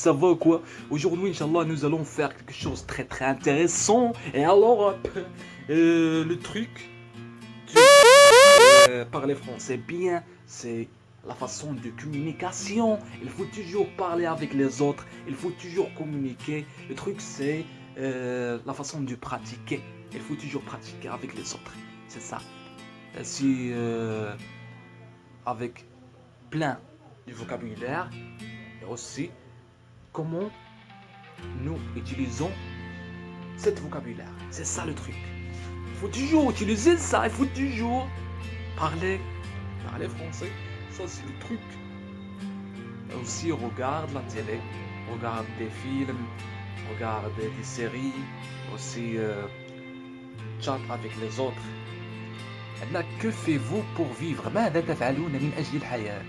ça va quoi? Aujourd'hui, Inch'Allah, nous allons faire quelque chose de très très intéressant. Et alors, le truc parler français bien, c'est la façon de communication. Il faut toujours parler avec les autres, il faut toujours communiquer. Le truc, c'est la façon de pratiquer. Il faut toujours pratiquer avec les autres. C'est ça. Si avec plein de vocabulaire et aussi comment nous utilisons cet vocabulaire. C'est ça le truc. Il faut toujours utiliser ça, il faut toujours parler français. Ça c'est le truc. Aussi regarde la télé, regarde des films, regarde des séries, aussi chat avec les autres. Là, que faites-vous pour vivre؟ ماذا تفعلون من أجل الحياة؟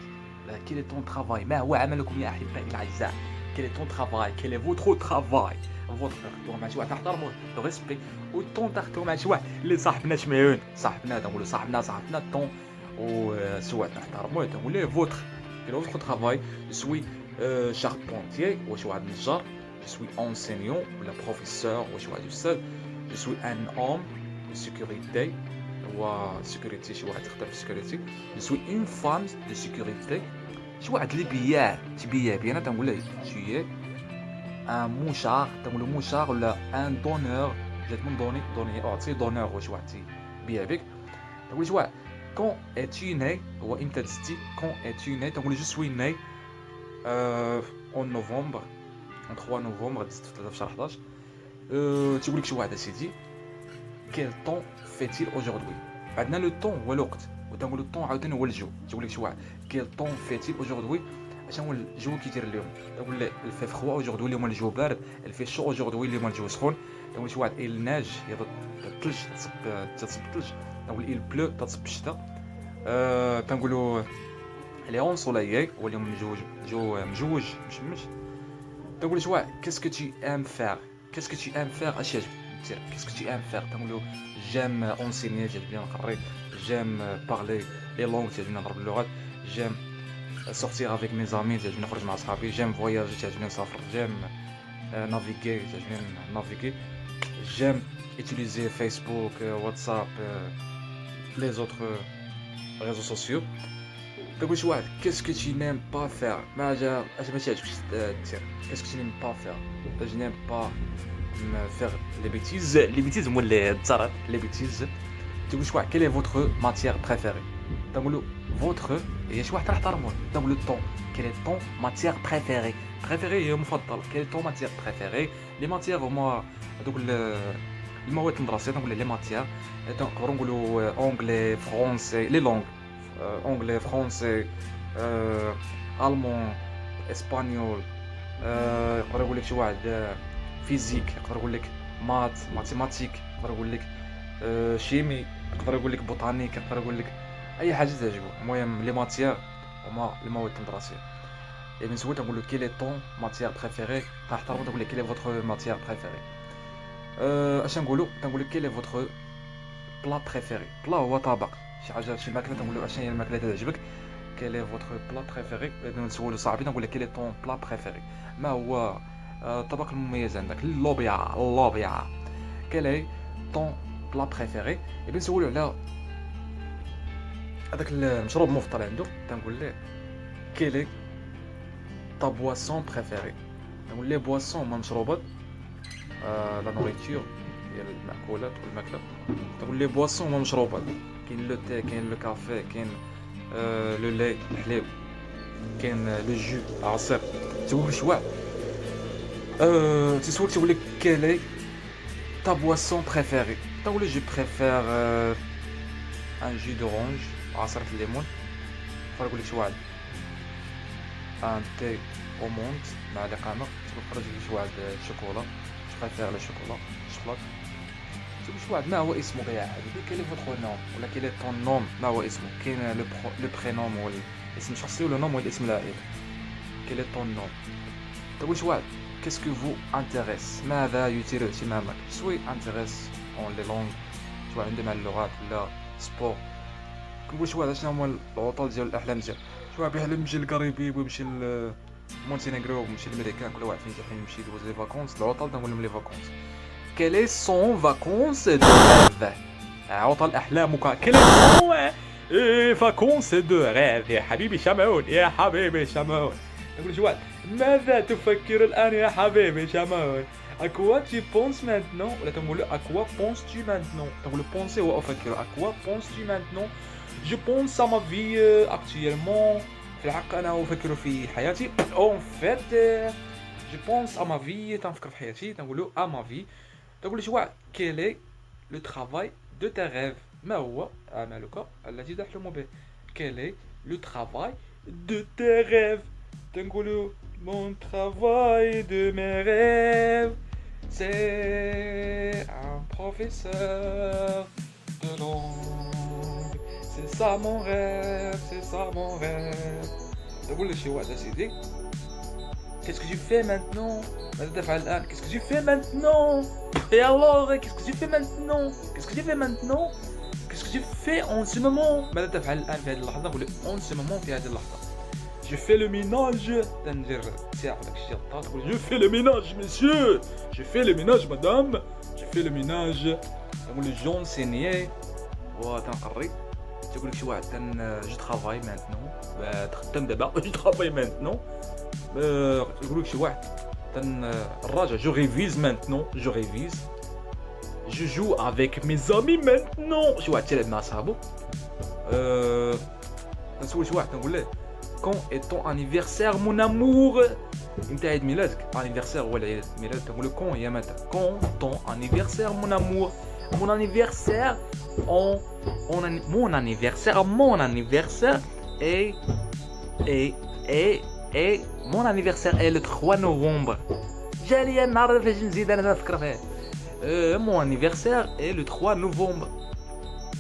Quel est ton travail؟ ما هو عملكم يا أحبائي الأعزاء؟ Quel est ton travail? Quel est votre travail? votre تحضروا مع شي واحد تحترموه لو ريسبي والطون تحضروا مع شي واحد اللي صاحبنا شمعون صاحبنا تنقولوا صاحبنا الطون وسواء تحترموه تنقولوا votre quel est votre travail? Je suis charpentier وشي واحد نجار. Je suis enseignant ولا professeur وشي واحد أستاذ. Je suis un homme de sécurité وسيكوريتي شي واحد يخدم في السيكوريتي. Je suis une femme de sécurité. شي واحد اللي بياع تبيع بينا تنقول له شي ان موشار تنقولوا موشار ولا ان دونور جات من دوني اعطي دونور وشي واحد تبيع بك تنقول شي واحد كون اتي ني هو امتى دزتي كون اتي ني تنقول جو سوي ني اون نوفمبر 3 نوفمبر دزت في شهر 11 تيقول لك شي واحد اسيدي كيل طون فيتيل اوجوردي عندنا لو طون هو الوقت وتنقولوا الطون عاوتاني هو الجو. تقول لك شي واحد كيل طون فيتيل اوجوردي اشنو هو الجو كيدير اليوم؟ تقول لك الفي فخوا اوجوردي اليوم الجو بارد الفي شو اوجوردي اليوم الجو سخون. تقول شي واحد il ناج يضرب الثلج تصب الثلج. تقول il بلو تصب الشتا. تنقولوا لي اون سوليي هو اليوم جو مجوج مشمش. تقول شي واحد كاسكو تي ام فير كاسكو تي ام فير اش يعجبك دير كاسكو تي ام فير. تنقولوا جيم اونسيني تعجبني نقري جيم بارلي لي لونغ تعجبني نضرب اللغات جيم sortir avec mes amis تعجبني نخرج مع صحابي جيم فواياجي تعجبني نسافر جيم نافيغي تعجبني نافيغي جيم utiliser فيسبوك واتساب les autres réseaux sociaux. تقول شي واحد qu'est-ce que tu n'aimes pas faire ما تعجبكش دير qu'est-ce que tu n'aimes pas faire je n'aime pas faire les bêtises هما اللي تصرات les bêtises. تقول شي واحد quelle est votre matière préférée تقولوا votre هي شي واحد راح تحترموه. تقولوا الطون quelle est ton matière préférée هي مفضل quelle est ton matière préférée. لي ماتيير هما هذوك المواد المدرسيه تنقول لي ماتيير نقدروا نقولوا اونغلي فرونسي لي لونغ اونغلي فرونسي المون اسبانيول. يقدر يقول لك شي واحد فيزيك يقدر يقول لك ماتيماتيك يقدر يقول لك شيمي يقدر يقول لك بوتانيك يقدر يقول لك اي حاجه تعجبو. المهم لي ماتيير هما المواد المدرسيه. اي من سول تنقول له كيلي طون ماتيير بريفيري راح تحترمو تقول لك كيلي فوتر ماتيير بريفيري. اش نقولوا تنقول لك كيلي فوتر بلا بريفيري. بلا هو طبق شي حاجه شي ماكله تنقول له اشنو هي الماكله اللي تعجبك كيلي فوتر بلا بريفيري. نسولو صاحبي نقول لك كيلي طون بلا بريفيري ما هو الطبق المميز عندك اللوبيا كيلي طون بلا بريفيري. يبي نسولو على هذاك المشروب المفضل عنده تنقول ليه كيلي تا بواسون بريفيري. نقول ليه بواسون هما مشروبات لا نوريتور ديال المأكولات والماكله. تقول ليه بواسون هما مشروبات كاين لو تي كاين لو كافي كاين لو لي الحليب كاين لو جو عصير. تقول شي واحد تسولك تقول لك كيلي تا بواسون بريفيري. تقول لي جو بريفير ان جو دورانج عصير الليمون. يقول لك شي واحد ان تي او مونت مع لقامه. تقول خرج لي شي واحد شوكولا بريفير لو شوكولا شوكولات. تقول شي واحد ما هو اسمك يا حبيبي كاين لي فوتر نوم ولا كاين طون نوم ما هو اسمك. كاين لو برينوم هو الاسم الشخصي ولا نوم هو الاسم العائلي كاين طون نوم. تقول شي واحد qu'est-ce que vous intéresse ماذا يثير اهتمامك. سوي انتريس اون لي لونغ شي واحد عنده مع اللغات ولا سبور. كنقول شي واحد شنو هما العطل ديال الاحلام ديالو. شي واحد بيحلم يمشي للكاريبي ويمشي مونتينيغرو ماشي الامريكان كل واحد فين تيحين يمشي يدوز لي فاكونس العطل تنقول لهم لي فاكونس كالي سون فاكونس دو ريف عطل احلامك كالي سون فاكونس دو ريف يا حبيبي شمعون يا حبيبي شمعون نقول شو ماذا تفكر الان يا حبيبي شمعون à quoi tu penses maintenant ولا تنقول à quoi penses-tu maintenant تنقول penser هو افكر à quoi penses-tu maintenant je pense à ma vie actuellement في الحق انا افكر في حياتي en fait je pense à ma vie تنفكر في حياتي تنقولوا à ma vie تقول شو quel est le travail de tes rêves ما هو عملك الذي تحلم به quel est le travail de tes rêves تنقولوا mon travail de mes rêves c'est un professeur de langue c'est ça mon rêve c'est ça mon rêve تقول لي شي واحد سيدي qu'est-ce que tu fais maintenant ماذا تفعل الآن qu'est-ce que tu fais maintenant et alors qu'est-ce que tu fais maintenant qu'est-ce que tu fais maintenant qu'est-ce que tu fais en ce moment ماذا تفعل الآن في هذه اللحظة نقول en ce moment في هذه اللحظة je fais le ménage تندير ساعة داك الشيء الطاط تقول je fais le ménage monsieur je fais le ménage madame je fais le ménage تقول j'enseignais وتنقري تقول لك شي واحد جو ترافاي مانتنون تخدم دابا جو ترافاي مانتنون تقول لك شي واحد الراجع جو ريفيز مانتنون جو ريفيز جو جو افيك مي زامي مانتنون شي واحد تيلعب مع صحابو تنسول شي واحد تنقول له quand est ton anniversaire mon amour انت عيد ميلادك anniversaire هو عيد ميلاد تنقول له quand يا متى quand ton anniversaire mon amour mon anniversaire mon anniversaire est mon anniversaire est le 3 novembre جالي النهار فاش نزيد انا نفكر فيه mon anniversaire est le 3 novembre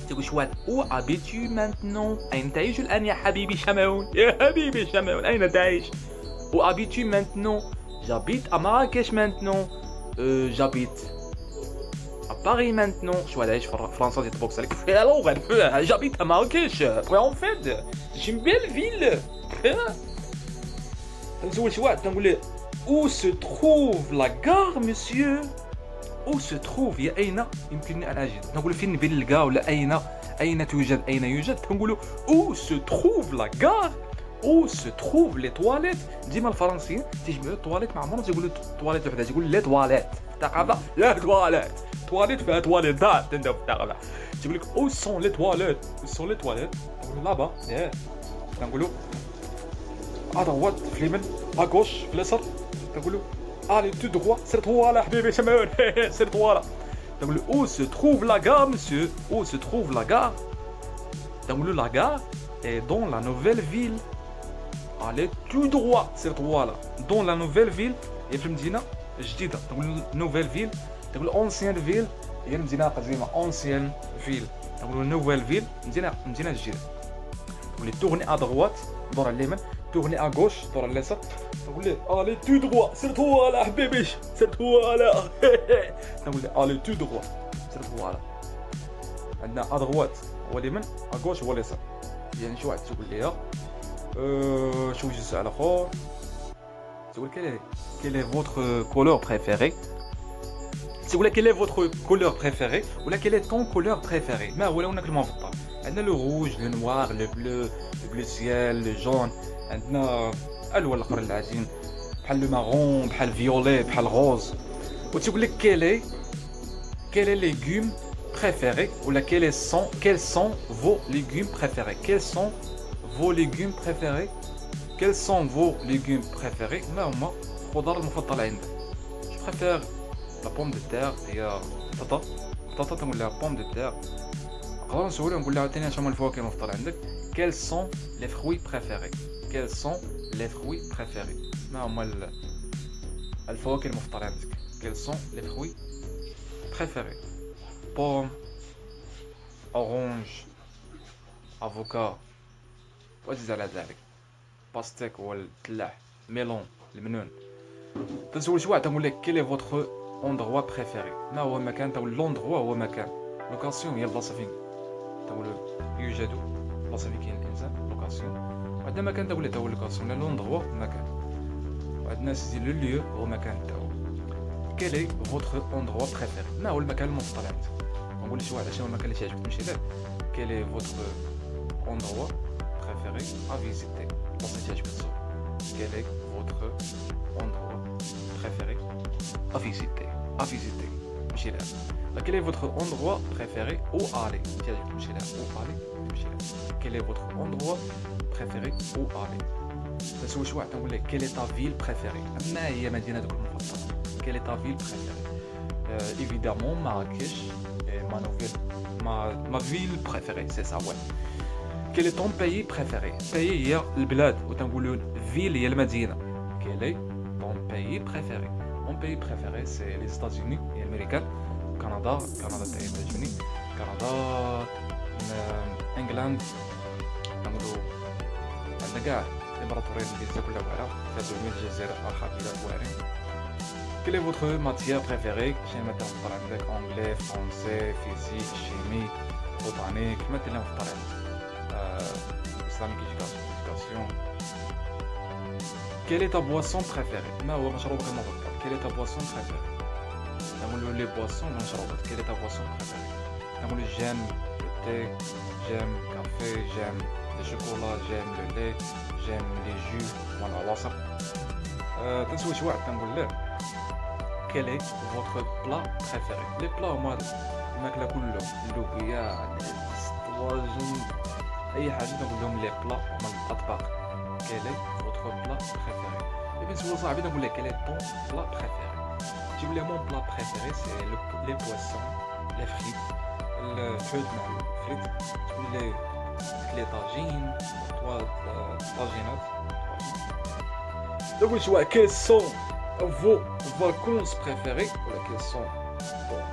تقول شوات où habites-tu maintenant أين تعيش الآن يا حبيبي شمعون يا حبيبي شمعون أين تعيش où habites-tu maintenant j'habite à Marrakech maintenant j'habite à Paris maintenant شو عايش في فرنسا تبوكس عليك في لغة j'habite à Marrakech en fait c'est une belle ville تنسول شي واحد تنقول له où se trouve la gare monsieur où se trouve يا أين يمكنني أن أجد نقول فين نلقى ولا أين توجد أين يوجد تنقولوا où se trouve la gare où se trouve les toilettes ديما الفرنسيين تيجمعوا التواليت مع عمرهم تيقولوا تواليت وحده تيقول لي تواليت ثقافه لا تواليت فيها تواليتات تندب ثقافه تيقول لك où sont les toilettes تقولوا لابا ياه تنقولوا ادروات في اليمين اغوش في اليسار تنقولوا allez tout droit c'est toi là حبيبي شمعون c'est toi là تقول où se trouve la gare monsieur où se trouve la gare تقول la gare est dans la nouvelle ville allez tout droit c'est toi là dans la nouvelle ville هي في المدينة الجديدة تقول nouvelle ville تقول ancienne ville هي المدينة القديمة ancienne ville تقول nouvelle ville مدينة جديدة تقول tourner à droite دور على اليمين tourner à gauche دور على اليسار تقول لي allez tout droit c'est toi là حبيبي c'est toi là تقول لي allez tout droit c'est toi là عندنا à droite هو اليمين à gauche هو اليسار يعني شي واحد تقول ليها شو جي سؤال اخر تقول quel est votre couleur préférée تقول quel est votre couleur préférée ولا quel est ton couleur préférée ما هو لونك المفضل عندنا لو روج لو نوار لو بلو سيال لو جون عندنا الوان الاخرين العاديين بحال لو مارون بحال فيولي بحال غوز وتقول لك quel est légume préféré ولا quels sont vos légumes préférés quels sont vos légumes préférés ما هما الخضار المفضل عندك je préfère la pomme de terre هي بطاطا تنقول لها pomme de terre نقدر نسولها نقول لها عاوتاني شنو هما الفواكه المفضله عندك quels sont les fruits préférés ما هما الفواكه المفضله عندك quels sont les fruits préférés pomme orange avocat وزيد على ذلك باستيك والتلاح ميلون المنون تنسول شي واحد تنقول لك quel est votre endroit préféré ما هو مكان تقول لوندغوا هو مكان لوكاسيون هي البلاصه فين تقول يوجد بلاصه فين كاين الانسان لوكاسيون عندنا مكان تقول له لوكاسيون لوندغوا مكان وعند الناس يزيد لو ليو هو مكان تاعو. quel est votre endroit préféré؟ ما هو المكان المفضل عندك؟ ما نقولش واحد شنو المكان اللي تعجبك تمشي له. quel est votre endroit préféré à visiter؟ بلاصه تعجبك تزور. quel est votre endroit préféré à visiter؟ à visiter تمشي له. quel est votre endroit préféré où aller؟ تعجبك تمشي له où aller تمشي له. quel est votre endroit préféré où aller؟ تسول شي واحد تنقول لك quelle est ta ville préférée؟ ما هي مدينتك المفضله؟ quelle est ta ville préférée؟ évidemment Marrakech est ma ville préférée, c'est ça ouais. quel est ton pays préféré؟ pays هي البلاد وتنقولوا ville هي المدينه. quel est ton pays préféré؟ mon pays préféré c'est les États-Unis et l'Amérique. Canada تاع États-Unis. Canada انجلاند نقولوا عندنا كاع الامبراطوريه الانجليزيه كلها واعره فازوا من الجزائر اخر بلاد واعرين. quelle est votre matière préférée؟ شنو الماده المفضله عندك؟ anglais français physique chimie botanique الماده اللي مفضله عندك؟ islamique éducation. quelle est ta boisson préférée؟ ما هو مشروبك المفضل؟ quelle est ta boisson préférée؟ نقولوا لي بواسون المشروبات. quelle est ta boisson préférée؟ نقولوا j'aime le thé j'aime le café j'aime le chocolat j'aime le lait j'aime les jus voilà وصف. تنسوي شي واحد تنقول له quel est votre plat préféré؟ les plats هما الماكله كلهم اللوبيا الطواجن اي حاجه نقول لهم لي بلا هما الاطباق. quel est votre plat préféré؟ اذا سؤال صعب نقول لك quel est ton plat préféré؟ جيب لي mon plat préféré c'est les poissons les frites الحوت مع الفريت تقول لي طاجين طاجينات. نقول شي واحد quels sont vos vacances préférées ولا quels sont vos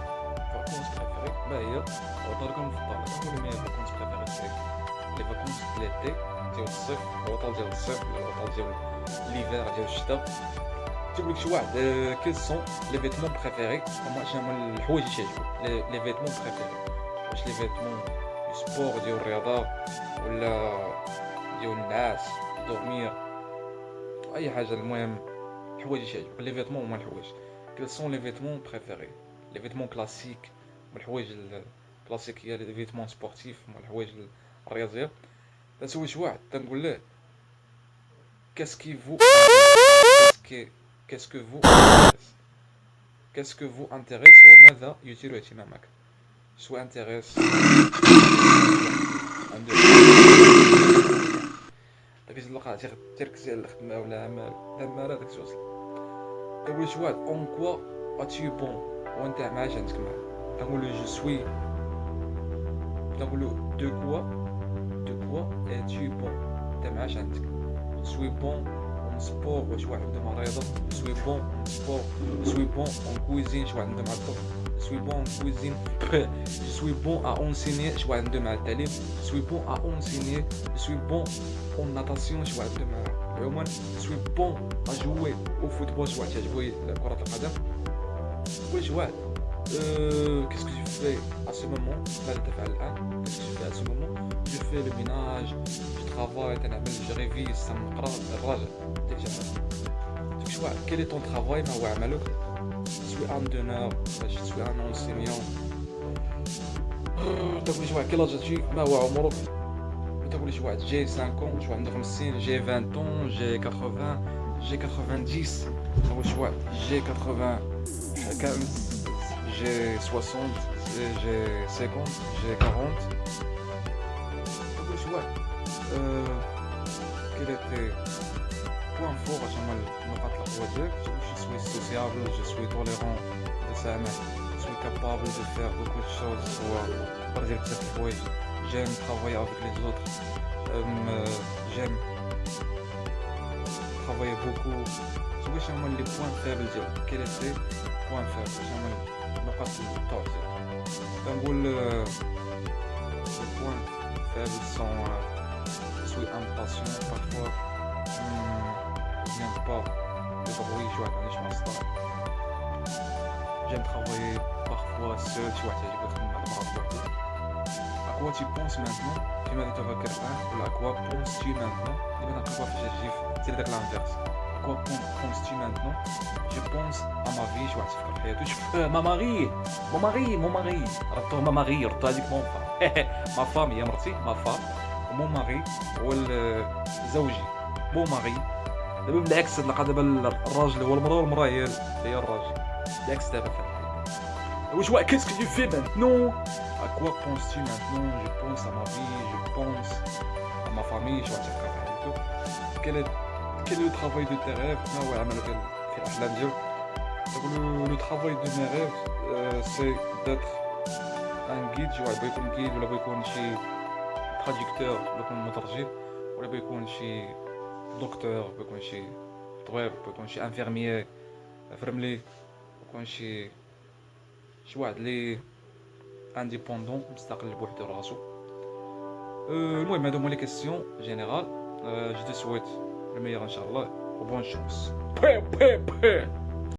vacances préférées؟ ما هي عطلكم المفضله؟ نقول لهم vacances préférées c'est les vacances de l'été ديال الصيف العطل ديال الصيف العطل ديال l'hiver ديال الشتاء. تقول لك شي واحد quels sont les vêtements préférés؟ هما شنو هما الحوايج اللي تعجبك les vêtements préférés؟ واش les vêtements du sport ديال الرياضه ولا ديال النعاس dormir اي حاجه المهم الحوايج اللي تعجبك les vêtements هما الحوايج. quels sont les vêtements préférés؟ les vêtements classiques هما الحوايج الكلاسيكيه les vêtements sportifs هما الحوايج الرياضيه. تسوي شي واحد تنقول له qu'est-ce qui vous qu'est-ce que vous intéresse وماذا يثير اهتمامك؟ سو intéresse داك تلقى تركزي على الخدمه ولا عمل هذاك السؤال. تقول شي واحد اون كوا اتي بون وانت معاش عندك مع تنقولو جو سوي تنقولو دو كوا اتي بون انت معاش عندك سوي بون اون سبور واش واحد عنده مع الرياضه سوي بون اون سبور سوي بون اون كويزين شي واحد عنده مع الطبخ سوي بون اون كويزين سوي بون ا اونسيني شي واحد عنده مع التعليم سوي بون ا اونسيني سوي بون اون ناتاسيون شي واحد عنده مع العومان سوي بون ا جوي او فوتبول شي واحد تعجبو كرة القدم. كل شي واحد qu'est-ce que tu fais à ce moment؟ ماذا تفعل الآن؟ qu'est-ce que tu fais à ce moment؟ je fais le ménage je travaille تنعمل je révise تنقرا الراجع ديك شي واحد quel est ton travail؟ ما هو عملك؟ je suis un donneur je suis un enseignant. تقول شي واحد quel âge as-tu؟ ما هو عمرك؟ تقول شي واحد j'ai 5 ans شي واحد عنده 5 سنين j'ai 20 ans j'ai 80 j'ai 90. تقول شي واحد j'ai 95 j'ai 60 j'ai 50 j'ai 40. تقول شي واحد quel est tes points forts هما النقاط القوة ديالك؟ je suis sociable je suis tolérant متسامح je suis capable de faire beaucoup de choses سواء نقدر ندير بزاف د الحوايج j'aime travailler avec les autres j'aime travailler beaucoup. واش هما لي بوين فابل ديالك؟ quel est tes points faibles؟ واش هما النقاط الضعف ديالك؟ كنقول لي points faibles sont je suis impatient parfois je n'aime pas le bruit شي واحد معنديش مع الصداع j'aime travailler parfois seul شي واحد تعجبو يخدم مع المرات بوحدو. à quoi tu penses maintenant؟ فيماذا تفكر الآن؟ ولا à quoi penses-tu maintenant؟ ديما نقلبوها فاش تجي دير داك الانفيرس quoi penses-tu maintenant? Je pense à ma vie, je vais te faire tout. Ma mari. ربطوه ما ماري ربطوها هذيك مون فام. ما فام هي مرتي ما فام ومون ماري هو زوجي مون ماري. دابا بالعكس هاد القضيه دابا الراجل هو المراه والمراه هي الراجل. بالعكس دابا qu'est-ce que tu fais maintenant? À quoi penses-tu maintenant? Je pense à ma vie, je pense à ma famille, je vais te faire tout. Quel est le travail de tes rêves? Ah ouais, le travail de mes rêves, c'est d'être un guide, je vais être un guide, ولا بيكون شي traducteur, بيكون مترجم, ولا بيكون شي دكتور, بيكون شي طبيب, بيكون شي انفيرميير, فهملي, بيكون شي واحد لي انديبوندون مستقل بوحدو راسو. المهم هادو هما لي كيسيون جينيرال. جو te souhaite le meilleur ان شاء الله و بون شانس.